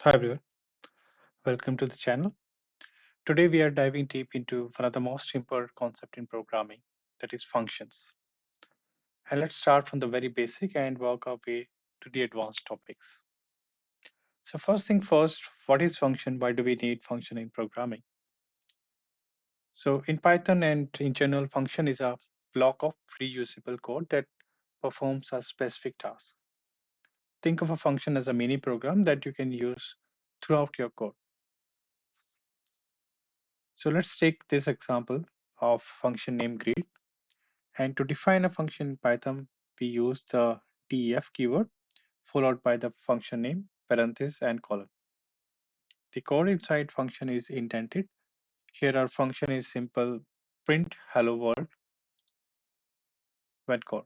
Hi everyone, welcome to the channel. Today we are diving deep into one of the most important concepts in programming, that is functions. And let's start from the very basic and work our way to the advanced topics. So first thing first, what is function? Why do we need function in programming? So in Python and in general, function is a block of reusable code that performs a specific task. Think of a function as a mini program that you can use throughout your code. So let's take this example of function name greet. And to define a function in Python, we use the def keyword followed by the function name, parenthesis, and colon. The code inside function is indented. Here our function is simple print hello world when called.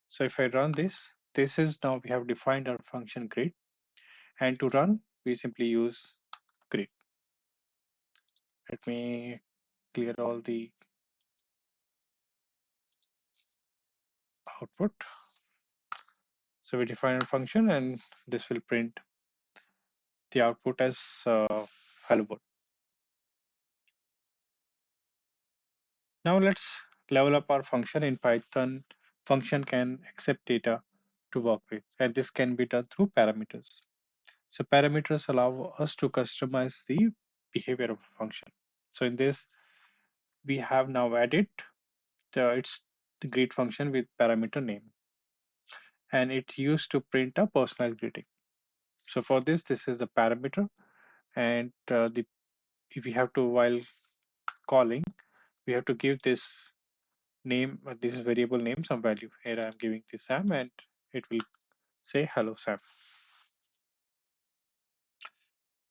So if I run this, this is now we have defined our function greet. And to run, we simply use greet. Let me clear all the output. So we define a function and this will print the output as hello world. Now let's level up our function in Python. Function can accept data to work with, and this can be done through parameters. So parameters allow us to customize the behavior of a function. So in this, we have now added it's the greet function with parameter name, and it used to print a personalized greeting. So for this is the parameter, and the if we have to while calling, we have to give this name this variable name some value. Here I'm giving this Sam and it will say hello Sam.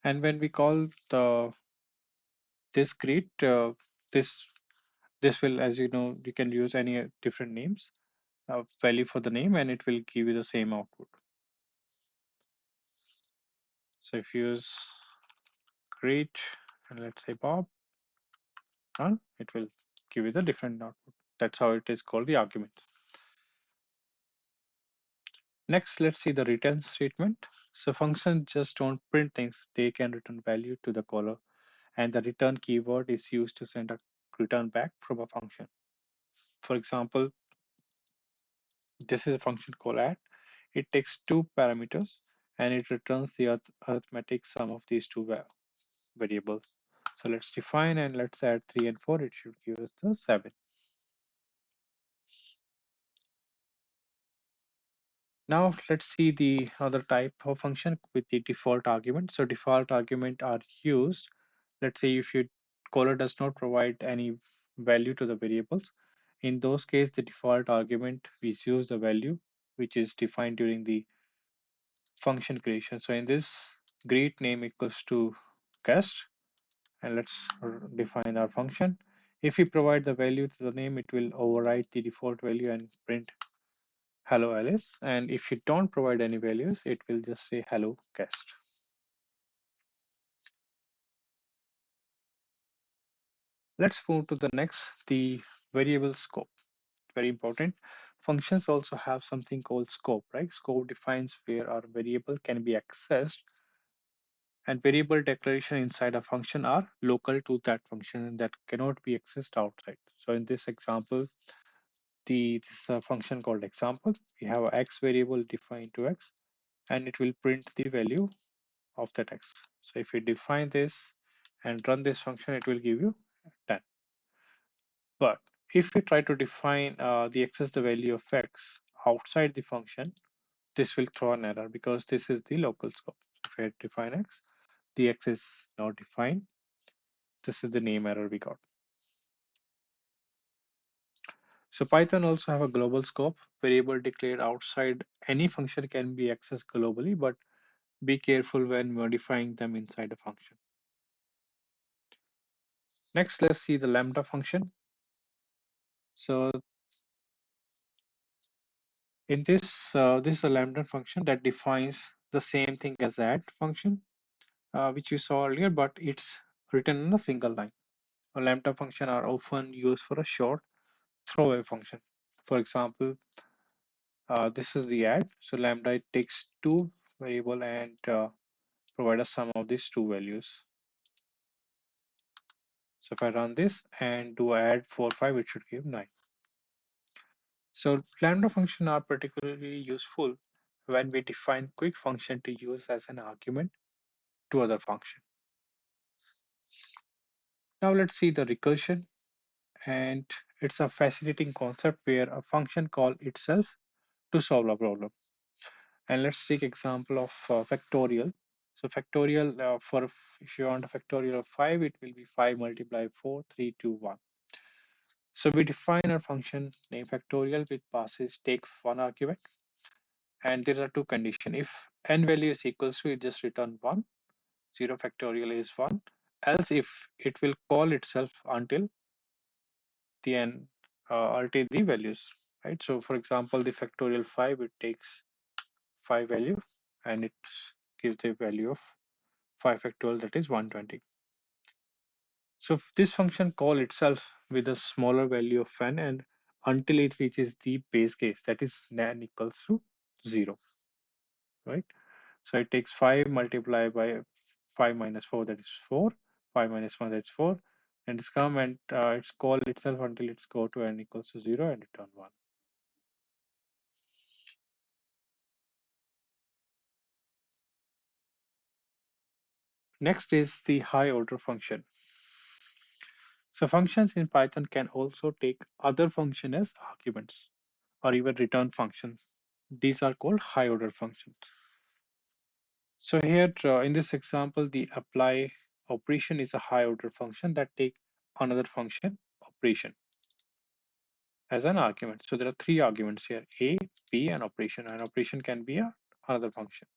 And when we call the this greet, this this will, as you know, you can use any different names value for the name and it will give you the same output. So if you use greet and let's say Bob, it will give you the different output. That's how it is called the argument. Next, let's see the return statement. So functions just don't print things, they can return value to the caller, and the return keyword is used to send a return back from a function. For example, this is a function called add. It takes two parameters and it returns the arithmetic sum of these two variables. So let's define and let's add 3 and 4. It should give us the 7. Now let's see the other type of function with the default argument. So default argument are used. Let's say if your caller does not provide any value to the variables, in those cases the default argument we use the value which is defined during the function creation. So in this greet name equals to guest, and let's define our function. If we provide the value to the name, it will override the default value and print hello Alice, and if you don't provide any values it will just say hello guest. Let's move to the next, the variable scope. Very important. Functions also have something called scope, right? Scope defines where our variable can be accessed, and variable declaration inside a function are local to that function and that cannot be accessed outside. So in this example, this is a function called example. We have a x variable defined to x and it will print the value of that x. So if we define this and run this function, it will give you 10. But if we try to define the access the value of x outside the function, this will throw an error because this is the local scope. If I define x, the x is not defined. This is the name error we got. So Python also have a global scope. Variable declared outside any function can be accessed globally, but be careful when modifying them inside a function. Next, let's see the Lambda function. So in this is a Lambda function that defines the same thing as add function, which we saw earlier, but it's written in a single line. A Lambda function are often used for a short throwaway function. For example, this is the add. So Lambda it takes two variable and provide us some of these two values. So if I run this and do add 4, 5, it should give 9. So lambda function are particularly useful when we define quick function to use as an argument to other function. Now let's see the recursion, and it's a fascinating concept where a function call itself to solve a problem. And let's take example of factorial. So factorial if you want a factorial of 5, it will be 5 multiplied 4, 3, 2, 1. So we define our function name factorial which passes take one argument, and there are two conditions. If n value is equals to, it just return 1, 0 factorial is 1, else if it will call itself until the n until the values, right? So for example, the factorial 5, it takes 5 value and it gives the value of 5 factorial, that is 120. So this function call itself with a smaller value of n and until it reaches the base case, that is n equals to 0, right? So it takes 5 multiplied by 5 minus 4, that is 4, 5 minus 1, that's 4, and it's come and it's call itself until it's go to n equals to 0 and return 1. Next is the high order function. So functions in Python can also take other function as arguments or even return functions. These are called high order functions. So here in this example, the apply operation is a high order function that take another function operation as an argument. So there are three arguments here, A, B, and operation. And operation can be another function.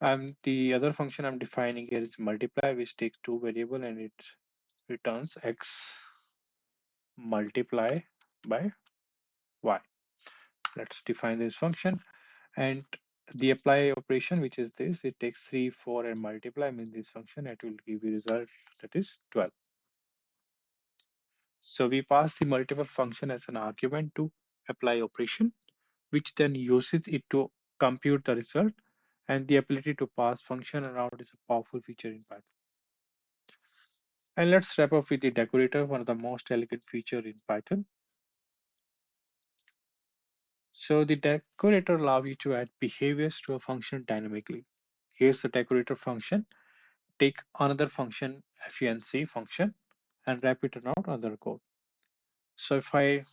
And the other function I'm defining here is multiply, which takes two variable and it returns x multiply by y. Let's define this function. And the apply operation, which is this, it takes 3, 4, and multiply means this function, it will give you result that is 12. So we pass the multiple function as an argument to apply operation, which then uses it to compute the result. And the ability to pass function around is a powerful feature in Python. And let's wrap up with the decorator, one of the most elegant feature in Python. So the decorator allows you to add behaviors to a function dynamically. Here's the decorator function. Take another function, func function, and wrap it around other code. So if I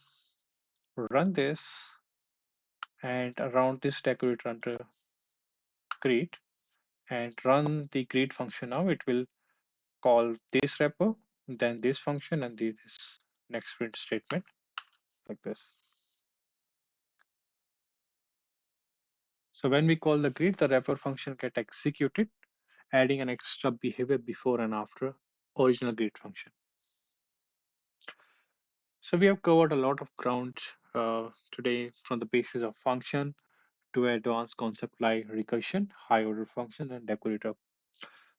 run this and around this decorator under greet and run the greet function now, it will call this wrapper, then this function, and this next print statement like this. So when we call the greet, the wrapper function get executed, adding an extra behavior before and after original greet function. So we have covered a lot of ground today, from the basis of function to advanced concept like recursion, high order function, and decorator.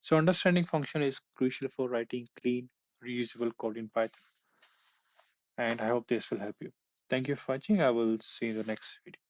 So understanding function is crucial for writing clean, reusable code in Python. And I hope this will help you. Thank you for watching. I will see you in the next video.